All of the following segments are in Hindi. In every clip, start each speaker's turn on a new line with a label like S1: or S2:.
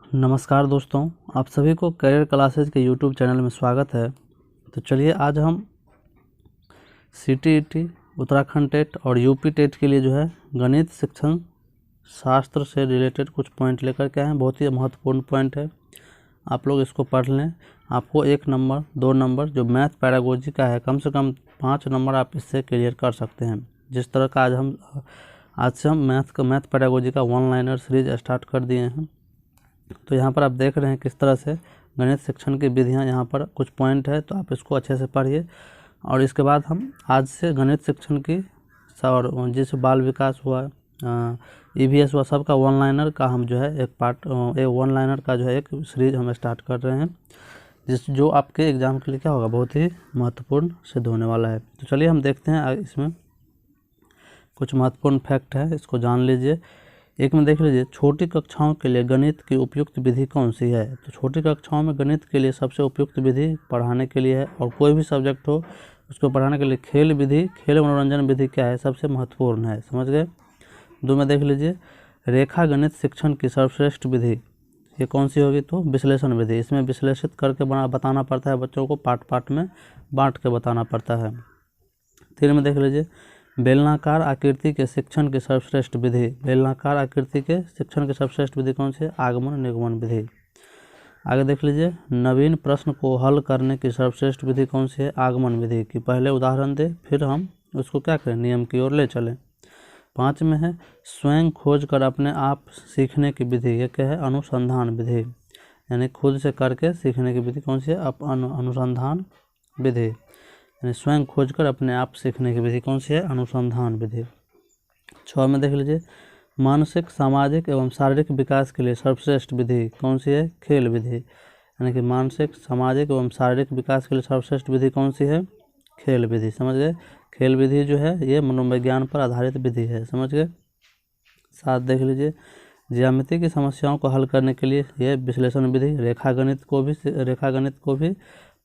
S1: नमस्कार दोस्तों, आप सभी को करियर क्लासेज के यूट्यूब चैनल में स्वागत है। तो चलिए आज हम सीटीईटी, उत्तराखंड टेट और यूपी टेट के लिए गणित शिक्षण शास्त्र से रिलेटेड कुछ पॉइंट लेकर के आए हैं। बहुत ही महत्वपूर्ण पॉइंट है, आप लोग इसको पढ़ लें। आपको 1 नंबर 2 नंबर जो मैथ पैरागोजी का है, कम से कम 5 नंबर आप इससे क्लियर कर सकते हैं। जिस तरह का आज से हम मैथ पैरागोजी का 1 लाइनर सीरीज स्टार्ट कर दिए हैं। तो यहाँ पर आप देख रहे हैं किस तरह से गणित शिक्षण की विधियाँ, यहाँ पर कुछ पॉइंट है, तो आप इसको अच्छे से पढ़िए। और इसके बाद हम आज से गणित शिक्षण की और जैसे बाल विकास हुआ, ईवीएस हुआ, सबका 1 लाइनर का हम एक 1 लाइनर का एक सीरीज हम स्टार्ट कर रहे हैं, जो आपके एग्ज़ाम के लिए क्या होगा, बहुत ही महत्वपूर्ण सिद्ध होने वाला है। तो चलिए हम देखते हैं, इसमें कुछ महत्वपूर्ण फैक्ट है, इसको जान लीजिए। एक में देख लीजिए, छोटी कक्षाओं के लिए गणित की उपयुक्त विधि कौन सी है। तो छोटी कक्षाओं में गणित के लिए सबसे उपयुक्त विधि पढ़ाने के लिए है, और कोई भी सब्जेक्ट हो उसको पढ़ाने के लिए खेल मनोरंजन विधि क्या है, सबसे महत्वपूर्ण है। समझ गए। 2 में देख लीजिए, रेखा गणित शिक्षण की सर्वश्रेष्ठ विधि ये कौन सी होगी, तो विश्लेषण विधि। इसमें विश्लेषित करके बताना पड़ता है, बच्चों को पार्ट में बांट के बताना पड़ता है। 3 में देख लीजिए, बेलनाकार आकृति के शिक्षण की सर्वश्रेष्ठ विधि। बेलनाकार आकृति के शिक्षण की सर्वश्रेष्ठ विधि कौन सी है, आगमन निगमन विधि। आगे देख लीजिए, नवीन प्रश्न को हल करने की सर्वश्रेष्ठ विधि कौन सी है, आगमन विधि की। पहले उदाहरण दे, फिर हम उसको क्या करें, नियम की ओर ले चलें। 5 में है, स्वयं खोज कर अपने आप सीखने की विधि। ये क्या है, अनुसंधान विधि, यानी खुद से करके सीखने की विधि कौन सी है, अनुसंधान विधि, यानी स्वयं खोजकर अपने आप सीखने की विधि कौन सी है, अनुसंधान विधि। 6 में देख लीजिए, मानसिक सामाजिक एवं शारीरिक विकास के लिए सर्वश्रेष्ठ विधि कौन सी है, खेल विधि। यानी कि मानसिक सामाजिक एवं शारीरिक विकास के लिए सर्वश्रेष्ठ विधि कौन सी है, खेल विधि। समझ गए। खेल विधि ये मनोविज्ञान पर आधारित विधि है। समझ गए। 7 देख लीजिए, ज्यामिति की समस्याओं को हल करने के लिए यह विश्लेषण विधि। रेखा गणित को भी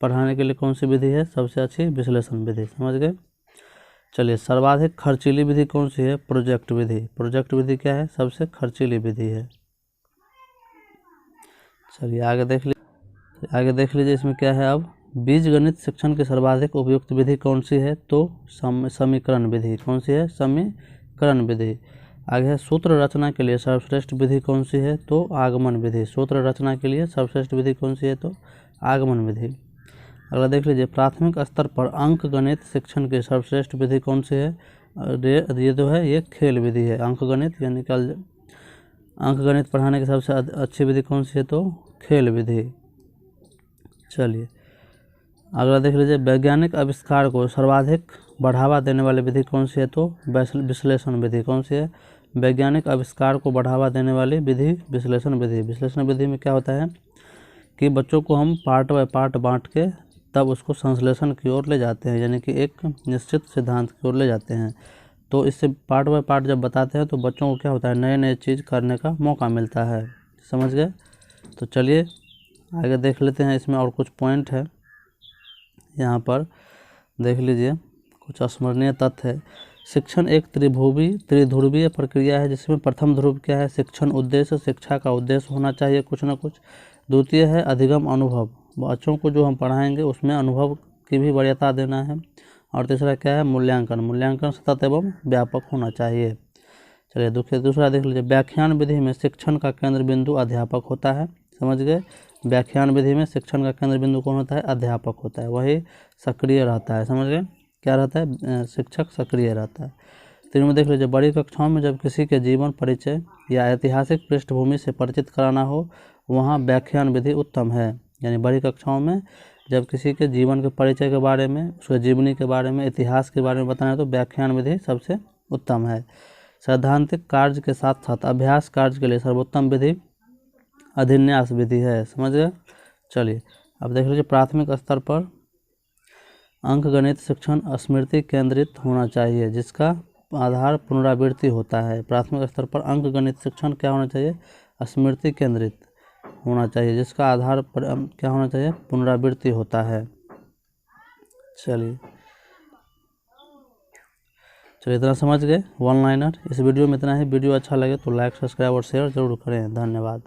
S1: पढ़ाने के लिए कौन सी विधि है, सबसे अच्छी विश्लेषण विधि। समझ गए। चलिए, सर्वाधिक खर्चीली विधि कौन सी है, प्रोजेक्ट विधि। प्रोजेक्ट विधि क्या है, सबसे खर्चीली विधि है। चलिए आगे देख लीजिए, इसमें क्या है, अब बीजगणित शिक्षण की सर्वाधिक उपयुक्त विधि कौन सी है, तो समीकरण विधि। कौन सी है, समीकरण विधि। आगे है, सूत्र रचना के लिए सर्वश्रेष्ठ विधि कौन सी है, तो आगमन विधि। सूत्र रचना के लिए सर्वश्रेष्ठ विधि कौन सी है, तो आगमन विधि। अगला देख लीजिए, प्राथमिक स्तर पर अंक गणित शिक्षण की सर्वश्रेष्ठ विधि कौन सी है, ये खेल विधि है। अंक गणित पढ़ाने की सबसे अच्छी विधि कौन सी है, तो खेल विधि। चलिए अगला देख लीजिए, वैज्ञानिक आविष्कार को सर्वाधिक बढ़ावा देने वाली विधि कौन सी है, तो विश्लेषण विधि। कौन सी है, वैज्ञानिक आविष्कार को बढ़ावा देने वाली विधि विश्लेषण विधि। विश्लेषण विधि में क्या होता है कि बच्चों को हम पार्ट बाय पार्ट बांट के तब उसको संश्लेषण की ओर ले जाते हैं, यानी कि एक निश्चित सिद्धांत की ओर ले जाते हैं। तो इससे पार्ट बाय पार्ट जब बताते हैं तो बच्चों को क्या होता है, नए नए चीज़ करने का मौका मिलता है। समझ गए। तो चलिए आगे देख लेते हैं, इसमें और कुछ पॉइंट है। यहाँ पर देख लीजिए, कुछ स्मरणीय तथ्य है। शिक्षण एक त्रिध्रुवीय प्रक्रिया है, जिसमें प्रथम ध्रुव क्या है, शिक्षण उद्देश्य, शिक्षा का उद्देश्य होना चाहिए कुछ ना कुछ। द्वितीय है अधिगम अनुभव, बच्चों को जो हम पढ़ाएंगे उसमें अनुभव की भी वरीयता देना है। और तीसरा क्या है, मूल्यांकन सतत एवं व्यापक होना चाहिए। चलिए दूसरा देख लीजिए, व्याख्यान विधि में शिक्षण का केंद्र बिंदु अध्यापक होता है। समझ गए। व्याख्यान विधि में शिक्षण का केंद्र बिंदु कौन होता है, अध्यापक होता है, वही सक्रिय रहता है। समझ गए। क्या रहता है, शिक्षक सक्रिय रहता है। 3 में देख लीजिए, बड़ी कक्षाओं में जब किसी के जीवन परिचय या ऐतिहासिक पृष्ठभूमि से परिचित कराना हो, वहाँ व्याख्यान विधि उत्तम है। यानी बड़ी कक्षाओं में जब किसी के जीवन के परिचय के बारे में, उसके जीवनी के बारे में, इतिहास के बारे में बताना है तो व्याख्यान विधि सबसे उत्तम है। सैद्धांतिक कार्य के साथ साथ अभ्यास कार्य के लिए सर्वोत्तम विधि अभिन्यास विधि है। समझ गए। चलिए अब देख लीजिए, प्राथमिक स्तर पर अंकगणित शिक्षण स्मृति केंद्रित होना चाहिए, जिसका आधार पुनरावृत्ति होता है। प्राथमिक स्तर पर अंकगणित शिक्षण क्या होना चाहिए, स्मृति केंद्रित होना चाहिए, जिसका आधार पर क्या होना चाहिए, पुनरावृत्ति होता है। चलिए इतना समझ गए 1 लाइनर। इस वीडियो में इतना ही। वीडियो अच्छा लगे तो लाइक, सब्सक्राइब और शेयर जरूर करें। धन्यवाद।